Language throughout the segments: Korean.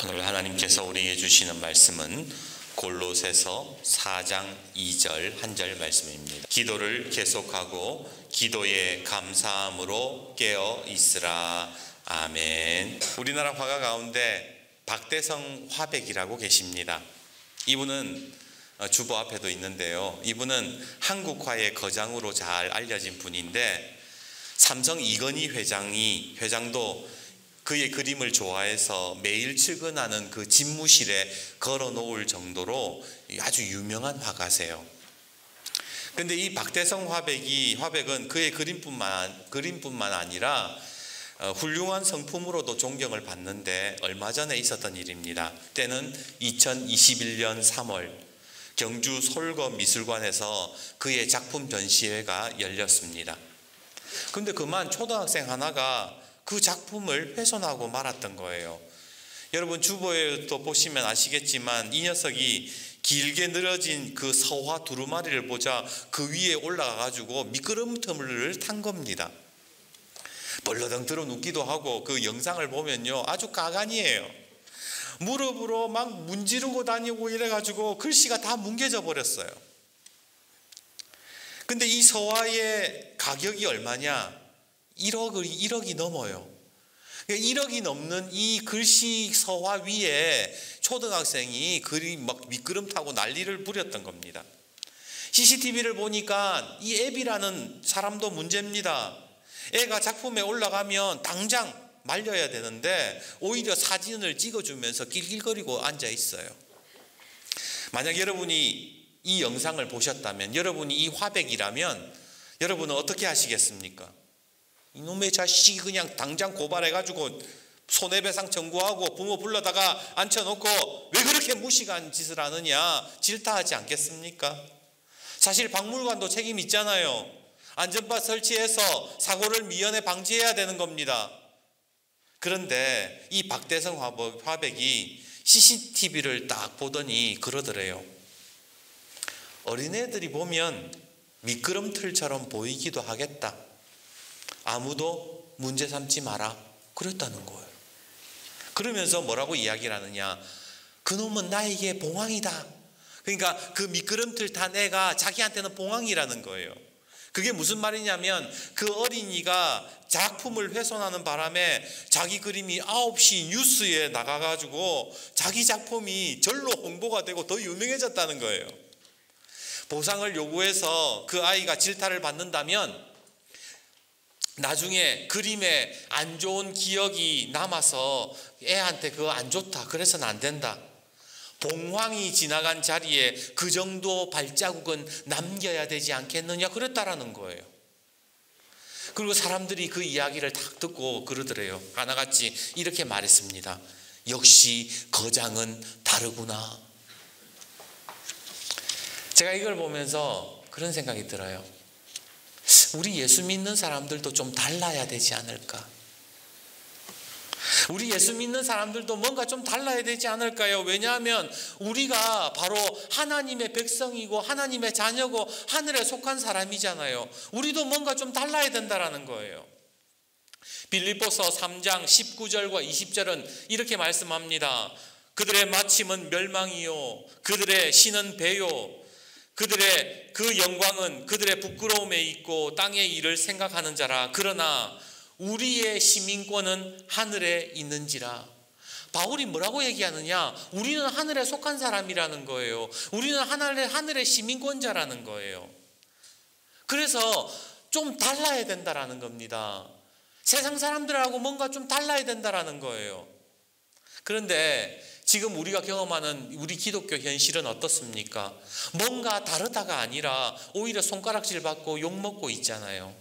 오늘 하나님께서 우리에게 주시는 말씀은 골로새서 4장 2절 한 절 말씀입니다. 기도를 계속하고 기도에 감사함으로 깨어 있으라. 아멘. 우리나라 화가 가운데 박대성 화백이라고 계십니다. 이분은 주보 앞에도 있는데요, 이분은 한국화의 거장으로 잘 알려진 분인데, 삼성 이건희 회장도 그의 그림을 좋아해서 매일 출근하는 그 집무실에 걸어 놓을 정도로 아주 유명한 화가세요. 근데 이 박대성 화백은 그의 그림뿐만 아니라 훌륭한 성품으로도 존경을 받는데, 얼마 전에 있었던 일입니다. 때는 2021년 3월 경주 솔거 미술관에서 그의 작품 전시회가 열렸습니다. 근데 그만 초등학생 하나가 그 작품을 훼손하고 말았던 거예요. 여러분 주보에도 보시면 아시겠지만, 이 녀석이 길게 늘어진 그 서화 두루마리를 보자 그 위에 올라가 가지고 미끄럼틀을 탄 겁니다. 벌러덩 들어 눕기도 하고, 그 영상을 보면요 아주 가관이에요. 무릎으로 막 문지르고 다니고 이래 가지고 글씨가 다 뭉개져 버렸어요. 근데 이 서화의 가격이 얼마냐? 1억이 넘어요. 1억이 넘는 이 글씨 서화 위에 초등학생이 그림 막 미끄럼 타고 난리를 부렸던 겁니다. CCTV를 보니까 이 애비라는 사람도 문제입니다. 애가 작품에 올라가면 당장 말려야 되는데 오히려 사진을 찍어주면서 낄낄거리고 앉아 있어요. 만약 여러분이 이 영상을 보셨다면, 여러분이 이 화백이라면 여러분은 어떻게 하시겠습니까? 이놈의 자식이 그냥 당장 고발해가지고 손해배상 청구하고 부모 불러다가 앉혀놓고 왜 그렇게 무식한 짓을 하느냐 질타하지 않겠습니까? 사실 박물관도 책임 있잖아요. 안전바 설치해서 사고를 미연에 방지해야 되는 겁니다. 그런데 이 박대성 화백이 CCTV를 딱 보더니 그러더래요. 어린애들이 보면 미끄럼틀처럼 보이기도 하겠다. 아무도 문제 삼지 마라. 그랬다는 거예요. 그러면서 뭐라고 이야기를 하느냐? 그놈은 나에게 봉황이다. 그러니까 그 미끄럼틀 탄 애가 자기한테는 봉황이라는 거예요. 그게 무슨 말이냐면, 그 어린이가 작품을 훼손하는 바람에 자기 그림이 9시 뉴스에 나가가지고 자기 작품이 절로 홍보가 되고 더 유명해졌다는 거예요. 보상을 요구해서 그 아이가 질타를 받는다면 나중에 그림에 안 좋은 기억이 남아서 애한테 그거 안 좋다, 그래서는 안 된다. 봉황이 지나간 자리에 그 정도 발자국은 남겨야 되지 않겠느냐, 그랬다라는 거예요. 그리고 사람들이 그 이야기를 딱 듣고 그러더래요. 하나같이 이렇게 말했습니다. 역시 거장은 다르구나. 제가 이걸 보면서 그런 생각이 들어요. 우리 예수 믿는 사람들도 좀 달라야 되지 않을까? 우리 예수 믿는 사람들도 뭔가 좀 달라야 되지 않을까요? 왜냐하면 우리가 바로 하나님의 백성이고 하나님의 자녀고 하늘에 속한 사람이잖아요. 우리도 뭔가 좀 달라야 된다라는 거예요. 빌립보서 3장 19절과 20절은 이렇게 말씀합니다. 그들의 마침은 멸망이요, 그들의 신은 배요, 그들의 그 영광은 그들의 부끄러움에 있고 땅의 일을 생각하는 자라. 그러나 우리의 시민권은 하늘에 있는지라. 바울이 뭐라고 얘기하느냐? 우리는 하늘에 속한 사람이라는 거예요. 우리는 하늘의 시민권자라는 거예요. 그래서 좀 달라야 된다라는 겁니다. 세상 사람들하고 뭔가 좀 달라야 된다라는 거예요. 그런데 지금 우리가 경험하는 우리 기독교 현실은 어떻습니까? 뭔가 다르다가 아니라 오히려 손가락질 받고 욕먹고 있잖아요.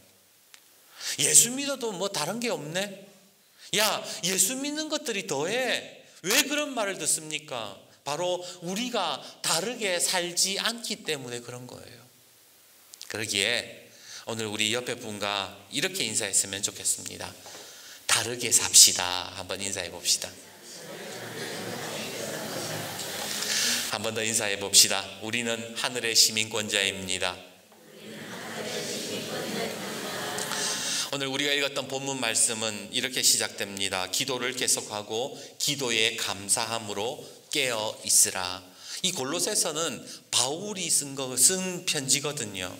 예수 믿어도 뭐 다른 게 없네? 야, 예수 믿는 것들이 더해. 왜 그런 말을 듣습니까? 바로 우리가 다르게 살지 않기 때문에 그런 거예요. 그러기에 오늘 우리 옆에 분과 이렇게 인사했으면 좋겠습니다. 다르게 삽시다. 한번 인사해 봅시다. 한 번 더 인사해 봅시다. 우리는 하늘의 시민권자입니다. 오늘 우리가 읽었던 본문 말씀은 이렇게 시작됩니다. 기도를 계속하고 기도에 감사함으로 깨어 있으라. 이 골로새서는 바울이 쓴 편지거든요.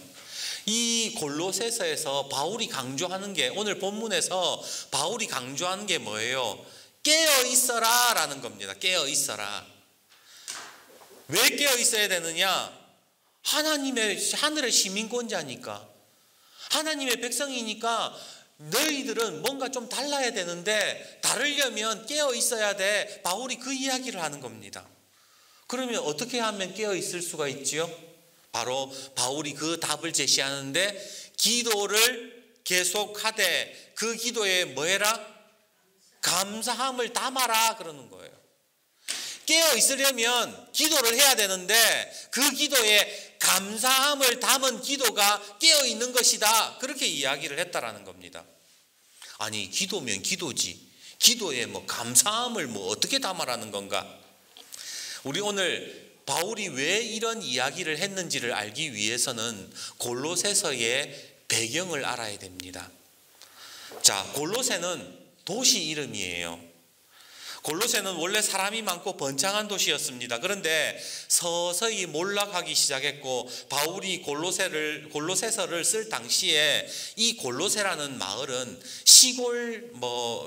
이 골로새서에서 바울이 강조하는 게, 오늘 본문에서 바울이 강조하는 게 뭐예요? 깨어 있어라 라는 겁니다. 깨어 있어라. 왜 깨어 있어야 되느냐? 하늘의 시민권자니까, 하나님의 백성이니까 너희들은 뭔가 좀 달라야 되는데 다르려면 깨어 있어야 돼. 바울이 그 이야기를 하는 겁니다. 그러면 어떻게 하면 깨어 있을 수가 있지요? 바로 바울이 그 답을 제시하는데, 기도를 계속하되 그 기도에 뭐 해라? 감사함을 담아라 그러는 거예요. 깨어 있으려면 기도를 해야 되는데 그 기도에 감사함을 담은 기도가 깨어 있는 것이다. 그렇게 이야기를 했다라는 겁니다. 아니, 기도면 기도지, 기도에 뭐 감사함을 뭐 어떻게 담아라는 건가? 우리 오늘 바울이 왜 이런 이야기를 했는지를 알기 위해서는 골로새서의 배경을 알아야 됩니다. 자, 골로새는 도시 이름이에요. 골로새는 원래 사람이 많고 번창한 도시였습니다. 그런데 서서히 몰락하기 시작했고, 바울이 골로새서를 쓸 당시에 이 골로새라는 마을은 시골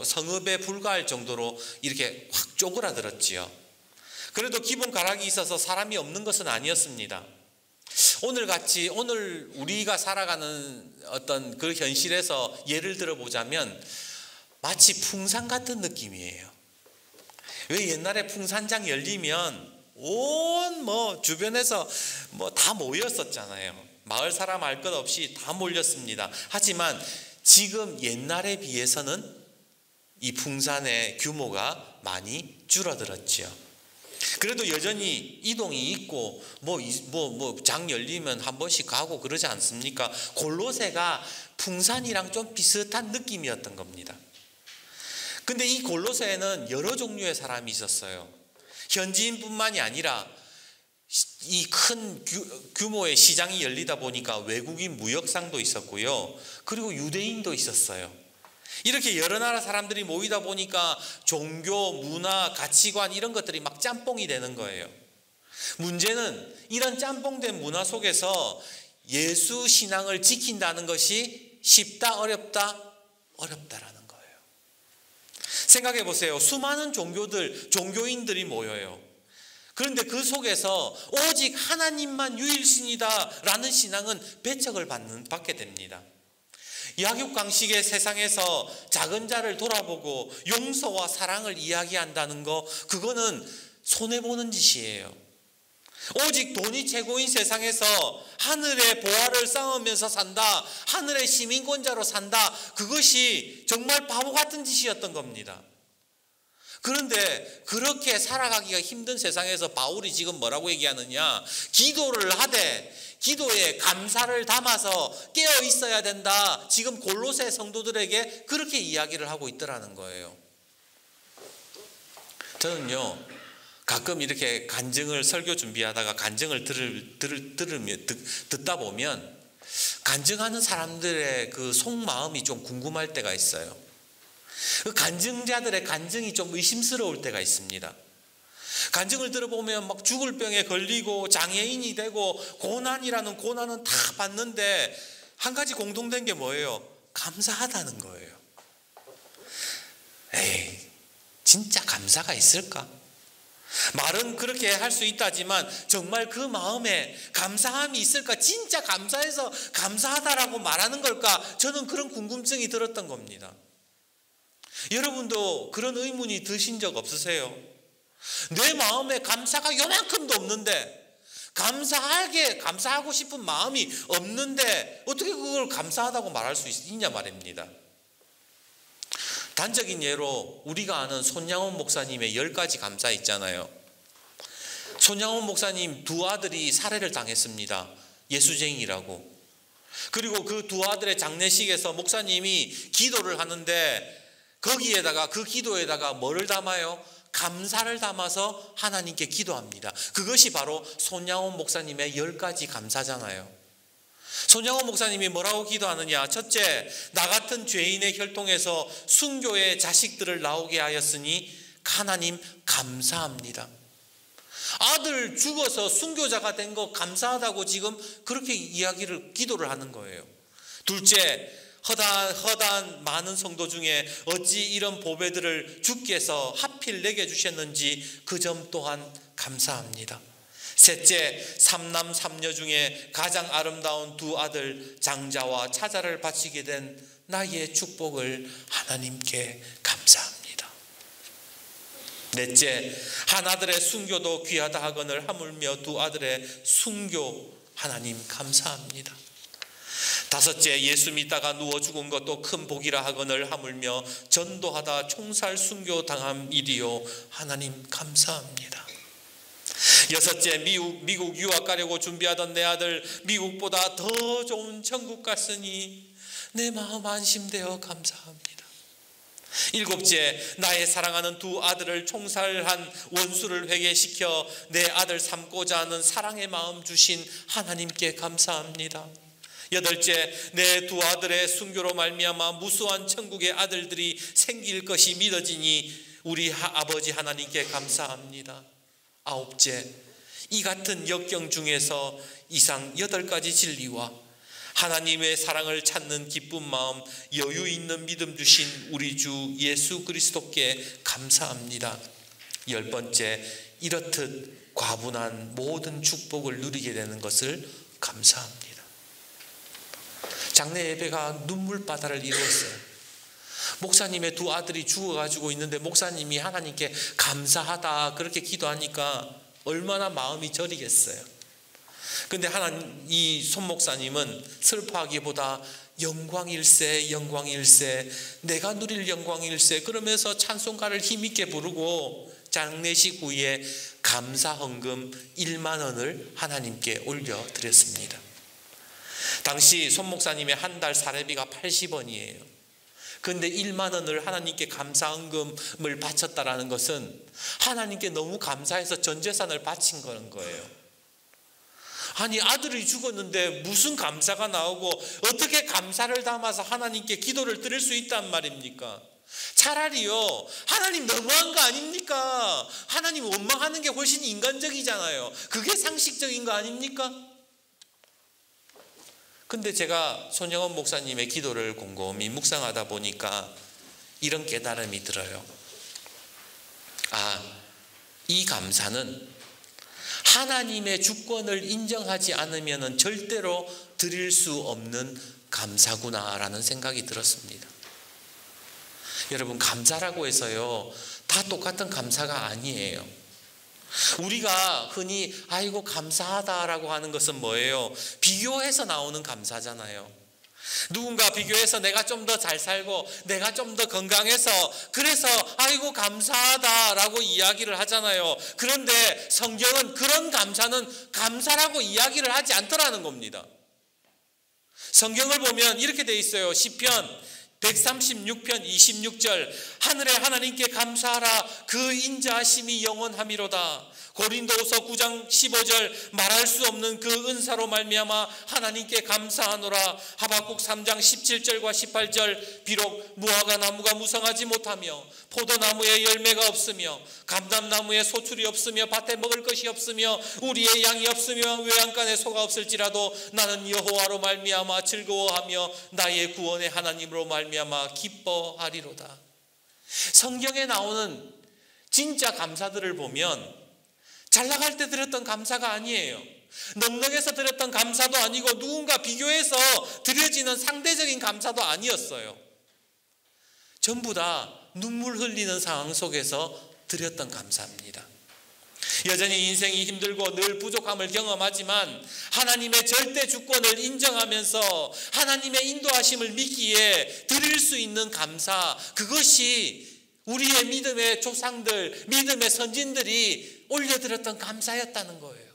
성읍에 불과할 정도로 이렇게 확 쪼그라들었지요. 그래도 기본 가락이 있어서 사람이 없는 것은 아니었습니다. 오늘 우리가 살아가는 어떤 그 현실에서 예를 들어보자면 마치 풍산 같은 느낌이에요. 왜 옛날에 풍산장 열리면 온 주변에서 다 모였었잖아요. 마을 사람 알 것 없이 다 몰렸습니다. 하지만 지금 옛날에 비해서는 이 풍산의 규모가 많이 줄어들었지요. 그래도 여전히 이동이 있고 장 열리면 한 번씩 가고 그러지 않습니까? 골로새가 풍산이랑 좀 비슷한 느낌이었던 겁니다. 근데 이 골로새에는 여러 종류의 사람이 있었어요. 현지인뿐만이 아니라 이 큰 규모의 시장이 열리다 보니까 외국인 무역상도 있었고요. 그리고 유대인도 있었어요. 이렇게 여러 나라 사람들이 모이다 보니까 종교, 문화, 가치관 이런 것들이 막 짬뽕이 되는 거예요. 문제는 이런 짬뽕된 문화 속에서 예수 신앙을 지킨다는 것이 쉽다, 어렵다? 어렵다라는 거예요. 생각해 보세요. 수많은 종교인들이 모여요. 그런데 그 속에서 오직 하나님만 유일신이다 라는 신앙은 배척을 받게 됩니다. 약육강식의 세상에서 작은 자를 돌아보고 용서와 사랑을 이야기한다는 거, 그거는 손해보는 짓이에요. 오직 돈이 최고인 세상에서 하늘의 보화를 쌓으면서 산다, 하늘의 시민권자로 산다, 그것이 정말 바보 같은 짓이었던 겁니다. 그런데 그렇게 살아가기가 힘든 세상에서 바울이 지금 뭐라고 얘기하느냐? 기도를 하되 기도에 감사를 담아서 깨어 있어야 된다. 지금 골로새 성도들에게 그렇게 이야기를 하고 있더라는 거예요. 저는요, 가끔 이렇게 설교 준비하다가 간증을 듣다 보면 간증하는 사람들의 그 속마음이 좀 궁금할 때가 있어요. 그 간증자들의 간증이 좀 의심스러울 때가 있습니다. 간증을 들어보면 막 죽을 병에 걸리고 장애인이 되고 고난이라는 고난은 다 받는데 한 가지 공통된 게 뭐예요? 감사하다는 거예요. 에이, 진짜 감사가 있을까? 말은 그렇게 할 수 있다지만 정말 그 마음에 감사함이 있을까? 진짜 감사해서 감사하다라고 말하는 걸까? 저는 그런 궁금증이 들었던 겁니다. 여러분도 그런 의문이 드신 적 없으세요? 내 마음에 감사가 요만큼도 없는데, 감사하고 싶은 마음이 없는데 어떻게 그걸 감사하다고 말할 수 있냐 말입니다. 단적인 예로 우리가 아는 손양원 목사님의 10가지 감사 있잖아요. 손양원 목사님 두 아들이 살해를 당했습니다. 예수쟁이라고. 그리고 그 두 아들의 장례식에서 목사님이 기도를 하는데 거기에다가, 그 기도에다가 뭐를 담아요? 감사를 담아서 하나님께 기도합니다. 그것이 바로 손양원 목사님의 10가지 감사잖아요. 손양호 목사님이 뭐라고 기도하느냐? 첫째, 나 같은 죄인의 혈통에서 순교의 자식들을 나오게 하였으니 하나님 감사합니다. 아들 죽어서 순교자가 된 거 감사하다고 지금 그렇게 기도를 하는 거예요. 둘째, 허다한 많은 성도 중에 어찌 이런 보배들을 주께서 하필 내게 주셨는지 그 점 또한 감사합니다. 셋째, 삼남 삼녀 중에 가장 아름다운 두 아들 장자와 차자를 바치게 된 나의 축복을 하나님께 감사합니다. 넷째, 한 아들의 순교도 귀하다 하거늘 하물며 두 아들의 순교 하나님 감사합니다. 다섯째, 예수 믿다가 누워 죽은 것도 큰 복이라 하거늘 하물며 전도하다 총살 순교 당함 일이요 하나님 감사합니다. 여섯째, 미국 유학 가려고 준비하던 내 아들 미국보다 더 좋은 천국 갔으니 내 마음 안심되어 감사합니다. 일곱째, 나의 사랑하는 두 아들을 총살한 원수를 회개시켜 내 아들 삼고자 하는 사랑의 마음 주신 하나님께 감사합니다. 여덟째, 내 두 아들의 순교로 말미암아 무수한 천국의 아들들이 생길 것이 믿어지니 우리 아버지 하나님께 감사합니다. 아홉째, 이 같은 역경 중에서 이상 8가지 진리와 하나님의 사랑을 찾는 기쁜 마음, 여유 있는 믿음 주신 우리 주 예수 그리스도께 감사합니다. 10번째, 이렇듯 과분한 모든 축복을 누리게 되는 것을 감사합니다. 장례 예배가 눈물바다를 이루었어요. 목사님의 두 아들이 죽어가지고 있는데 목사님이 하나님께 감사하다 그렇게 기도하니까 얼마나 마음이 저리겠어요. 근데 이 손 목사님은 슬퍼하기보다 영광일세 영광일세 내가 누릴 영광일세 그러면서 찬송가를 힘있게 부르고 장례식 후에 감사 헌금 1만 원을 하나님께 올려드렸습니다. 당시 손 목사님의 한 달 사례비가 80원이에요. 그런데 1만 원을 하나님께 감사 헌금을 바쳤다라는 것은 하나님께 너무 감사해서 전 재산을 바친 거예요. 아니, 아들이 죽었는데 무슨 감사가 나오고 어떻게 감사를 담아서 하나님께 기도를 드릴 수 있단 말입니까? 차라리요, 하나님 너무한 거 아닙니까? 하나님 원망하는 게 훨씬 인간적이잖아요. 그게 상식적인 거 아닙니까? 근데 제가 손영원 목사님의 기도를 곰곰이 묵상하다 보니까 이런 깨달음이 들어요. 이 감사는 하나님의 주권을 인정하지 않으면 절대로 드릴 수 없는 감사구나라는 생각이 들었습니다. 여러분, 감사라고 해서요, 다 똑같은 감사가 아니에요. 우리가 흔히 아이고 감사하다라고 하는 것은 뭐예요? 비교해서 나오는 감사잖아요. 누군가 비교해서 내가 좀 더 잘 살고 내가 좀 더 건강해서 그래서 아이고 감사하다라고 이야기를 하잖아요. 그런데 성경은 그런 감사는 감사라고 이야기를 하지 않더라는 겁니다. 성경을 보면 이렇게 돼 있어요. 시편 136편 26절, 하늘의 하나님께 감사하라. 그 인자하심이 영원함이로다. 고린도후서 9장 15절, 말할 수 없는 그 은사로 말미암아 하나님께 감사하노라. 하박국 3장 17절과 18절, 비록 무화과 나무가 무성하지 못하며 포도나무에 열매가 없으며 감람나무에 소출이 없으며 밭에 먹을 것이 없으며 우리의 양이 없으며 외양간에 소가 없을지라도 나는 여호와로 말미암아 즐거워하며 나의 구원의 하나님으로 말미암아 기뻐하리로다. 성경에 나오는 진짜 감사들을 보면 잘 나갈 때 드렸던 감사가 아니에요. 넉넉해서 드렸던 감사도 아니고 누군가 비교해서 드려지는 상대적인 감사도 아니었어요. 전부 다 눈물 흘리는 상황 속에서 드렸던 감사입니다. 여전히 인생이 힘들고 늘 부족함을 경험하지만 하나님의 절대 주권을 인정하면서 하나님의 인도하심을 믿기에 드릴 수 있는 감사, 그것이 우리의 믿음의 조상들, 믿음의 선진들이 올려드렸던 감사였다는 거예요.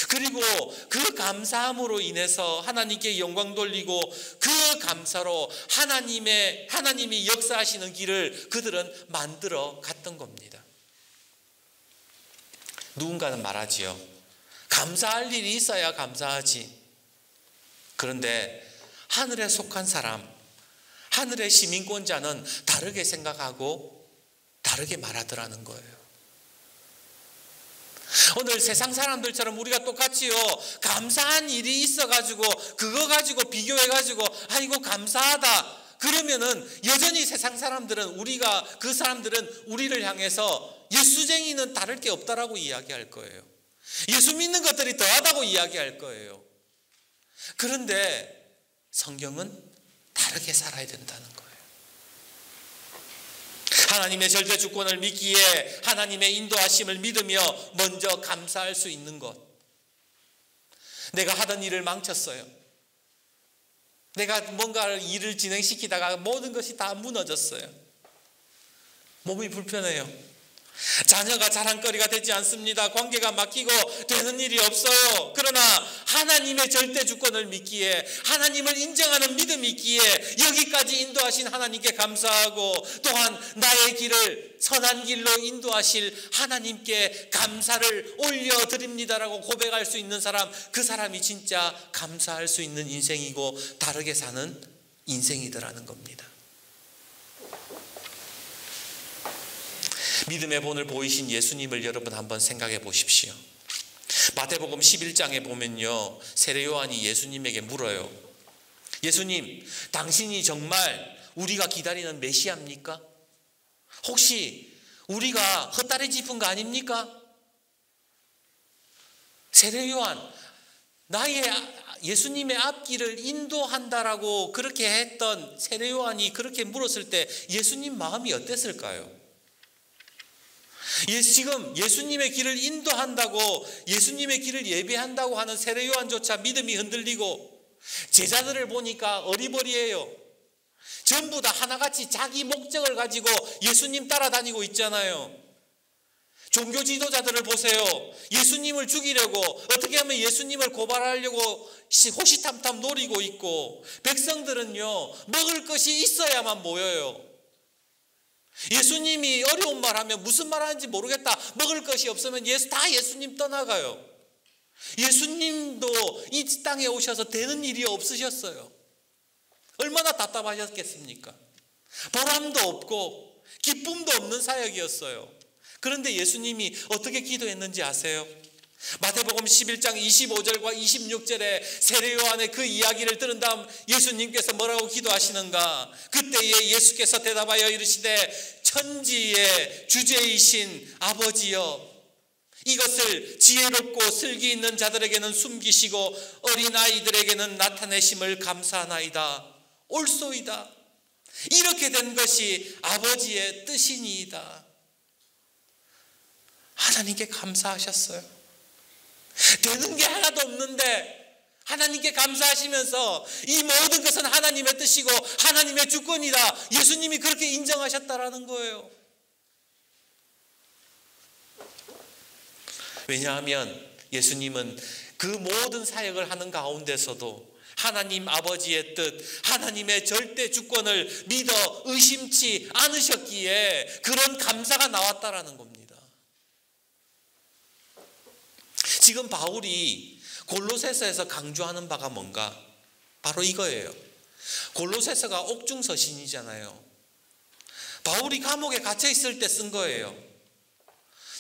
그리고 그 감사함으로 인해서 하나님께 영광 돌리고 그 감사로 하나님이 역사하시는 길을 그들은 만들어 갔던 겁니다. 누군가는 말하지요. 감사할 일이 있어야 감사하지. 그런데 하늘에 속한 사람, 하늘의 시민권자는 다르게 생각하고 다르게 말하더라는 거예요. 오늘 세상 사람들처럼 우리가 똑같이요, 감사한 일이 있어가지고 그거 가지고 비교해가지고 아이고 감사하다 그러면은 여전히 세상 사람들은, 그 사람들은 우리를 향해서 예수쟁이는 다를 게 없다라고 이야기할 거예요. 예수 믿는 것들이 더하다고 이야기할 거예요. 그런데 성경은 다르게 살아야 된다는 거예요. 하나님의 절대 주권을 믿기에 하나님의 인도하심을 믿으며 먼저 감사할 수 있는 것. 내가 하던 일을 망쳤어요. 내가 뭔가 일을 진행시키다가 모든 것이 다 무너졌어요. 몸이 불편해요. 자녀가 자랑거리가 되지 않습니다. 관계가 막히고 되는 일이 없어요. 그러나 하나님의 절대 주권을 믿기에, 하나님을 인정하는 믿음이 있기에 여기까지 인도하신 하나님께 감사하고, 또한 나의 길을 선한 길로 인도하실 하나님께 감사를 올려드립니다라고 고백할 수 있는 사람, 그 사람이 진짜 감사할 수 있는 인생이고 다르게 사는 인생이더라는 겁니다. 믿음의 본을 보이신 예수님을 여러분 한번 생각해 보십시오. 마태복음 11장에 보면요, 세례 요한이 예수님에게 물어요. 예수님, 당신이 정말 우리가 기다리는 메시아입니까? 혹시 우리가 헛다리 짚은 거 아닙니까? 세례 요한, 예수님의 앞길을 인도한다라고 그렇게 했던 세례 요한이 그렇게 물었을 때 예수님 마음이 어땠을까요? 지금 예수님의 길을 인도한다고, 예수님의 길을 예배한다고 하는 세례 요한조차 믿음이 흔들리고, 제자들을 보니까 어리버리해요. 전부 다 하나같이 자기 목적을 가지고 예수님 따라다니고 있잖아요. 종교 지도자들을 보세요. 예수님을 죽이려고, 어떻게 하면 예수님을 고발하려고 호시탐탐 노리고 있고, 백성들은요, 먹을 것이 있어야만 모여요. 예수님이 어려운 말 하면 무슨 말 하는지 모르겠다, 먹을 것이 없으면 다 예수님 떠나가요. 예수님도 이 땅에 오셔서 되는 일이 없으셨어요. 얼마나 답답하셨겠습니까? 보람도 없고 기쁨도 없는 사역이었어요. 그런데 예수님이 어떻게 기도했는지 아세요? 마태복음 11장 25절과 26절에 세례 요한의 그 이야기를 들은 다음 예수님께서 뭐라고 기도하시는가? 그때에 예수께서 대답하여 이르시되, 천지의 주제이신 아버지여, 이것을 지혜롭고 슬기 있는 자들에게는 숨기시고 어린아이들에게는 나타내심을 감사하나이다. 옳소이다. 이렇게 된 것이 아버지의 뜻이니이다. 하나님께 감사하셨어요. 되는 게 하나도 없는데 하나님께 감사하시면서 이 모든 것은 하나님의 뜻이고 하나님의 주권이다, 예수님이 그렇게 인정하셨다라는 거예요. 왜냐하면 예수님은 그 모든 사역을 하는 가운데서도 하나님 아버지의 뜻, 하나님의 절대 주권을 믿어 의심치 않으셨기에 그런 감사가 나왔다라는 겁니다. 지금 바울이 골로새서에서 강조하는 바가 뭔가? 바로 이거예요. 골로새서가 옥중서신이잖아요. 바울이 감옥에 갇혀 있을 때 쓴 거예요.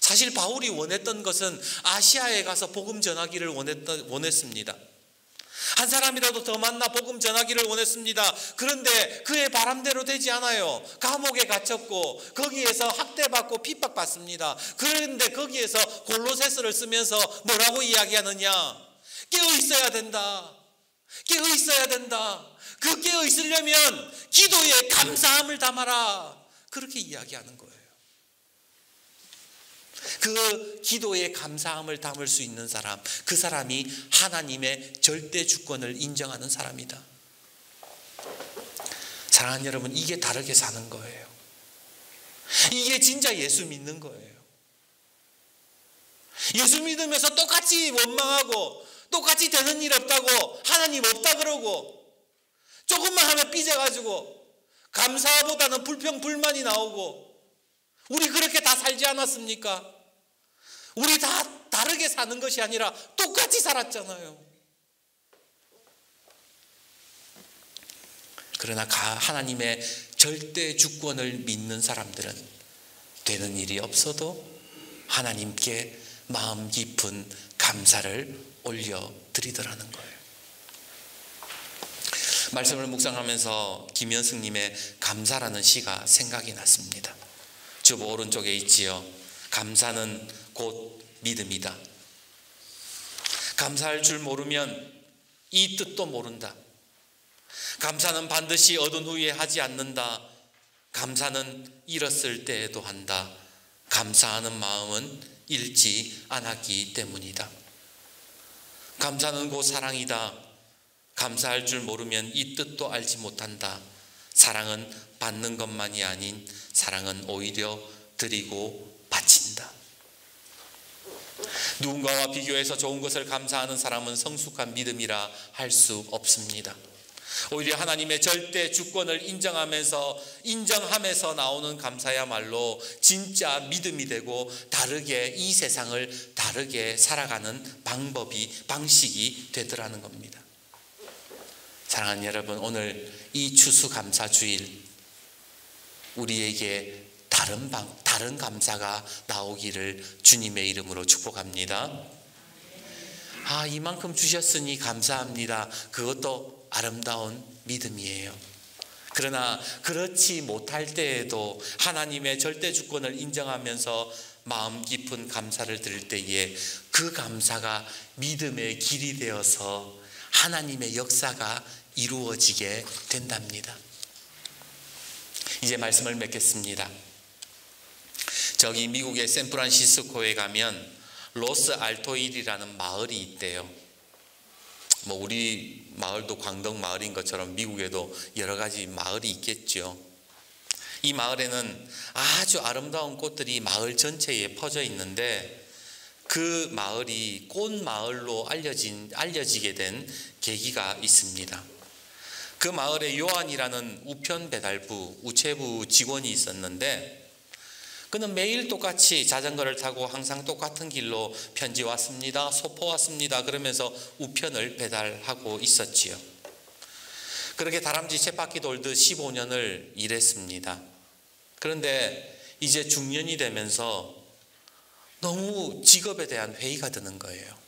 사실 바울이 원했던 것은 아시아에 가서 복음 전하기를 원했습니다. 한 사람이라도 더 만나 복음 전하기를 원했습니다. 그런데 그의 바람대로 되지 않아요. 감옥에 갇혔고 거기에서 학대받고 핍박받습니다. 그런데 거기에서 골로새서를 쓰면서 뭐라고 이야기하느냐? 깨어 있어야 된다. 깨어 있어야 된다. 그 깨어 있으려면 기도에 감사함을 담아라. 그렇게 이야기하는 거예요. 그 기도에 감사함을 담을 수 있는 사람, 그 사람이 하나님의 절대 주권을 인정하는 사람이다. 사랑하는 여러분, 이게 다르게 사는 거예요. 이게 진짜 예수 믿는 거예요. 예수 믿으면서 똑같이 원망하고 똑같이 되는 일 없다고, 하나님 없다 그러고, 조금만 하면 삐져가지고 감사보다는 불평 불만이 나오고, 우리 그렇게 다 살지 않았습니까? 우리 다 다르게 사는 것이 아니라 똑같이 살았잖아요. 그러나 하나님의 절대 주권을 믿는 사람들은 되는 일이 없어도 하나님께 마음 깊은 감사를 올려드리더라는 거예요. 말씀을 묵상하면서 김현승님의 감사라는 시가 생각이 났습니다. 주보 오른쪽에 있지요. 감사는 곧 믿음이다. 감사할 줄 모르면 이 뜻도 모른다. 감사는 반드시 얻은 후에 하지 않는다. 감사는 잃었을 때에도 한다. 감사하는 마음은 잃지 않았기 때문이다. 감사는 곧 사랑이다. 감사할 줄 모르면 이 뜻도 알지 못한다. 사랑은 받는 것만이 아닌 사랑은 오히려 드리고 바친다. 누군가와 비교해서 좋은 것을 감사하는 사람은 성숙한 믿음이라 할 수 없습니다. 오히려 하나님의 절대 주권을 인정함에서 나오는 감사야말로 진짜 믿음이 되고 다르게 이 세상을 다르게 살아가는 방식이 되더라는 겁니다. 사랑하는 여러분, 오늘 이 추수감사주일 우리에게 다른 감사가 나오기를 주님의 이름으로 축복합니다. 이만큼 주셨으니 감사합니다. 그것도 아름다운 믿음이에요. 그러나 그렇지 못할 때에도 하나님의 절대 주권을 인정하면서 마음 깊은 감사를 드릴 때에 그 감사가 믿음의 길이 되어서 하나님의 역사가 이루어지게 된답니다. 이제 말씀을 맺겠습니다. 저기 미국의 샌프란시스코에 가면 로스 알토일이라는 마을이 있대요. 우리 마을도 광덕 마을인 것처럼 미국에도 여러 가지 마을이 있겠죠. 이 마을에는 아주 아름다운 꽃들이 마을 전체에 퍼져 있는데 그 마을이 꽃 마을로 알려지게 된 계기가 있습니다. 그 마을에 요한이라는 우체부 직원이 있었는데 그는 매일 똑같이 자전거를 타고 항상 똑같은 길로 편지 왔습니다, 소포 왔습니다 그러면서 우편을 배달하고 있었지요. 그렇게 다람쥐 쳇바퀴 돌듯 15년을 일했습니다. 그런데 이제 중년이 되면서 너무 직업에 대한 회의가 드는 거예요.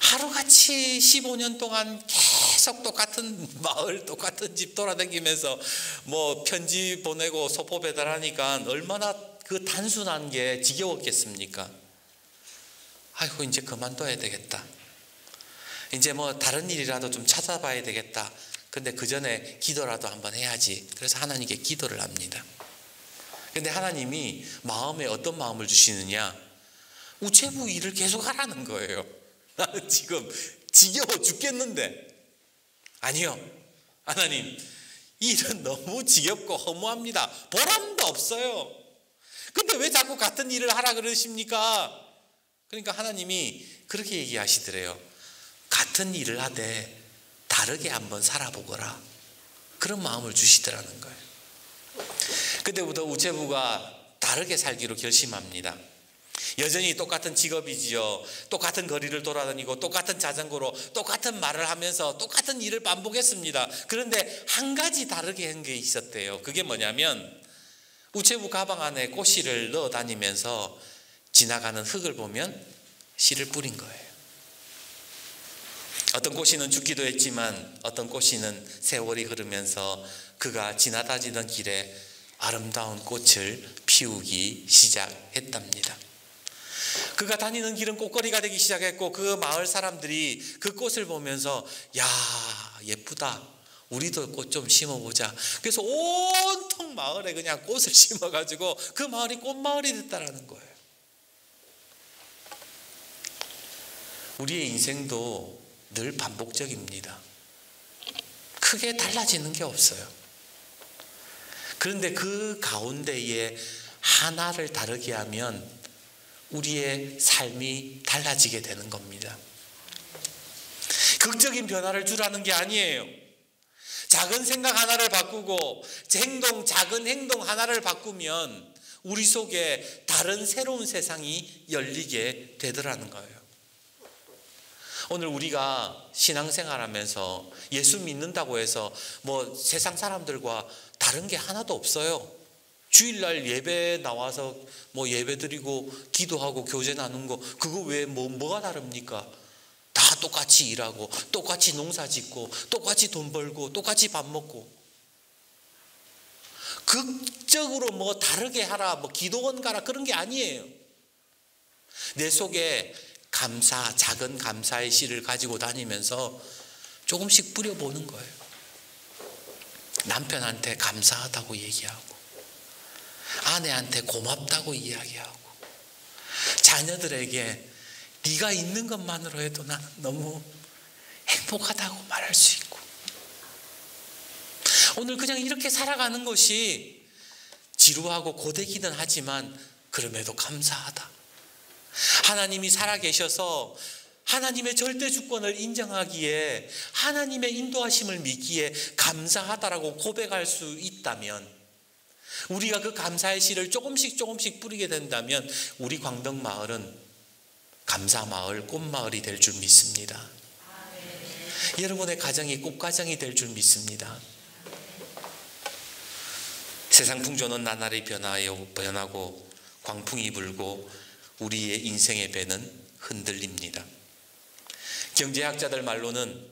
하루같이 15년 동안 계속 똑같은 마을, 똑같은 집 돌아다니면서 편지 보내고 소포 배달하니까 얼마나 그 단순한 게 지겨웠겠습니까? 아이고, 이제 그만둬야 되겠다. 이제 다른 일이라도 좀 찾아봐야 되겠다. 근데 그 전에 기도라도 한번 해야지. 그래서 하나님께 기도를 합니다. 근데 하나님이 마음에 어떤 마음을 주시느냐? 우체부 일을 계속 하라는 거예요. 나는 지금 지겨워 죽겠는데. 아니요, 하나님, 이 일은 너무 지겹고 허무합니다. 보람도 없어요. 근데 왜 자꾸 같은 일을 하라 그러십니까? 그러니까 하나님이 그렇게 얘기하시더래요. 같은 일을 하되 다르게 한번 살아보거라. 그런 마음을 주시더라는 거예요. 그때부터 우체부가 다르게 살기로 결심합니다. 여전히 똑같은 직업이지요. 똑같은 거리를 돌아다니고 똑같은 자전거로 똑같은 말을 하면서 똑같은 일을 반복했습니다. 그런데 한 가지 다르게 한 게 있었대요. 그게 뭐냐면 우체부 가방 안에 꽃씨를 넣어 다니면서 지나가는 흙을 보면 씨를 뿌린 거예요. 어떤 꽃씨는 죽기도 했지만 어떤 꽃씨는 세월이 흐르면서 그가 지나다니던 길에 아름다운 꽃을 피우기 시작했답니다. 그가 다니는 길은 꽃거리가 되기 시작했고 그 마을 사람들이 그 꽃을 보면서 야, 예쁘다. 우리도 꽃 좀 심어보자. 그래서 온통 마을에 그냥 꽃을 심어가지고 그 마을이 꽃마을이 됐다라는 거예요. 우리의 인생도 늘 반복적입니다. 크게 달라지는 게 없어요. 그런데 그 가운데에 하나를 다르게 하면 우리의 삶이 달라지게 되는 겁니다. 극적인 변화를 주라는 게 아니에요. 작은 생각 하나를 바꾸고 작은 행동 하나를 바꾸면 우리 속에 다른 새로운 세상이 열리게 되더라는 거예요. 오늘 우리가 신앙생활하면서 예수 믿는다고 해서 뭐 세상 사람들과 다른 게 하나도 없어요. 주일날 예배 나와서 뭐 예배 드리고 기도하고 교제 나눈 거, 그거 왜 뭐가 다릅니까? 다 똑같이 일하고 똑같이 농사 짓고 똑같이 돈 벌고 똑같이 밥 먹고, 극적으로 뭐 다르게 하라, 뭐 기도원 가라, 그런 게 아니에요. 내 속에 감사, 작은 감사의 씨를 가지고 다니면서 조금씩 뿌려보는 거예요. 남편한테 감사하다고 얘기하고, 아내한테 고맙다고 이야기하고, 자녀들에게 네가 있는 것만으로 해도 나는 너무 행복하다고 말할 수 있고, 오늘 그냥 이렇게 살아가는 것이 지루하고 고되기는 하지만 그럼에도 감사하다. 하나님이 살아계셔서 하나님의 절대 주권을 인정하기에, 하나님의 인도하심을 믿기에 감사하다라고 고백할 수 있다면, 우리가 그 감사의 씨를 조금씩 뿌리게 된다면 우리 광덕마을은 감사마을, 꽃마을이 될 줄 믿습니다. 여러분의 가정이 꽃가정이 될 줄 믿습니다. 세상 풍조는 나날이 변하고 광풍이 불고 우리의 인생의 배는 흔들립니다. 경제학자들 말로는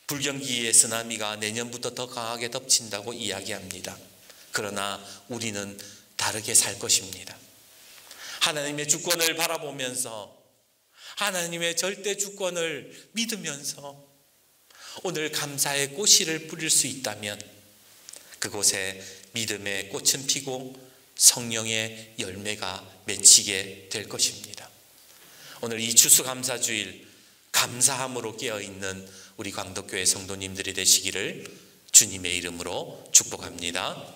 불경기의 쓰나미가 내년부터 더 강하게 덮친다고 이야기합니다. 그러나 우리는 다르게 살 것입니다. 하나님의 주권을 바라보면서, 하나님의 절대 주권을 믿으면서 오늘 감사의 꽃씨를 뿌릴 수 있다면 그곳에 믿음의 꽃은 피고 성령의 열매가 맺히게 될 것입니다. 오늘 이 추수감사주일 감사함으로 깨어있는 우리 광덕교회 성도님들이 되시기를 주님의 이름으로 축복합니다.